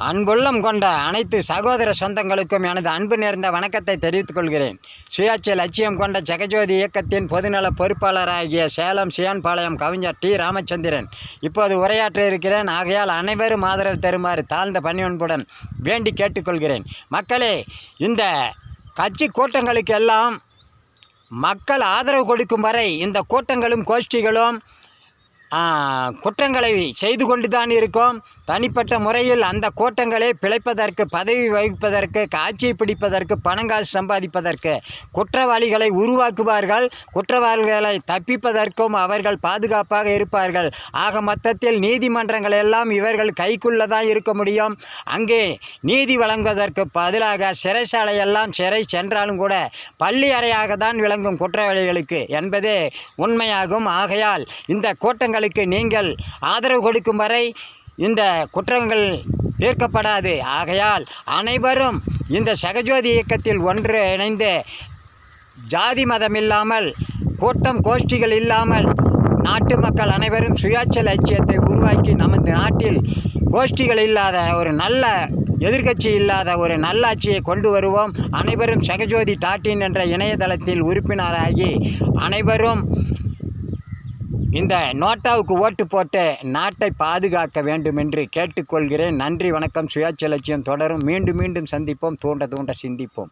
அன்புள்ளம் கொண்ட அனைத்து சகோதர சொந்தங்களுக்கும் எனது அன்பு நேர்ந்த வணக்கத்தை தெரிவித்துக் கொள்கிறேன். சுயாட்சி லட்சியம் கொண்ட ஜெகஜோதி இயக்கத்தின் பொதுநல பொறுப்பாளராகிய சேலம் சியான்பாளையம் கவிஞர் டி. ராமச்சந்திரன் இப்போது உரையாற்ற இருக்கிறேன். ஆகையால் அனைவரும் ஆதரவு தருமாறு தாழ்ந்த பணிவன்புடன் வேண்டி கேட்டுக்கொள்கிறேன். மக்களே, இந்த கட்சி கூட்டங்களுக்கு எல்லாம் மக்கள் ஆதரவு கொடுக்கும் வரை இந்த கூட்டங்களும் கோஷ்டிகளும் குற்றங்களை செய்து கொண்டு தான் இருக்கும். தனிப்பட்ட முறையில் அந்த கூட்டங்களை பிழைப்பதற்கு, பதவி வகிப்பதற்கு, ஆட்சியை பிடிப்பதற்கு, பணங்காசு சம்பாதிப்பதற்கு குற்றவாளிகளை உருவாக்குவார்கள். குற்றவாளிகளை தப்பிப்பதற்கும் அவர்கள் பாதுகாப்பாக இருப்பார்கள். ஆக மொத்தத்தில் நீதிமன்றங்கள் எல்லாம் இவர்கள் கைக்குள்ளே தான் இருக்க முடியும். அங்கே நீதி வழங்குவதற்கு பதிலாக சிறைச்சாலையெல்லாம் சிறை சென்றாலும் கூட பள்ளி அறையாக தான் விளங்கும் குற்றவாளிகளுக்கு என்பதே உண்மையாகும். ஆகையால் இந்த கூட்டங்களுக்கு நீங்கள் ஆதரவு கொடுக்கும் வரை இந்த குற்றங்கள் தீர்க்கப்படாது. ஆகையால் அனைவரும் இந்த ஜெகஜோதி இயக்கத்தில் ஒன்று இணைந்து ஜாதி மதம் இல்லாமல், கூட்டம் கோஷ்டிகள் இல்லாமல் நாட்டு மக்கள் அனைவரும் சுயாட்சி லட்சியத்தை உருவாக்கி நமது நாட்டில் கோஷ்டிகள் இல்லாத ஒரு நல்ல எதிர்க்கட்சி இல்லாத ஒரு நல்லாட்சியை கொண்டு வருவோம். அனைவரும் ஜெகஜோதி.in என்ற இணையதளத்தில் உறுப்பினராகி அனைவரும் இந்த நோட்டாவுக்கு ஓட்டு போட்டு நாட்டை பாதுகாக்க வேண்டும் என்று கேட்டுக்கொள்கிறேன். நன்றி, வணக்கம். சுயாட்சி லட்சியம் தொடரும். மீண்டும் சந்திப்போம். தூண்ட சிந்திப்போம்.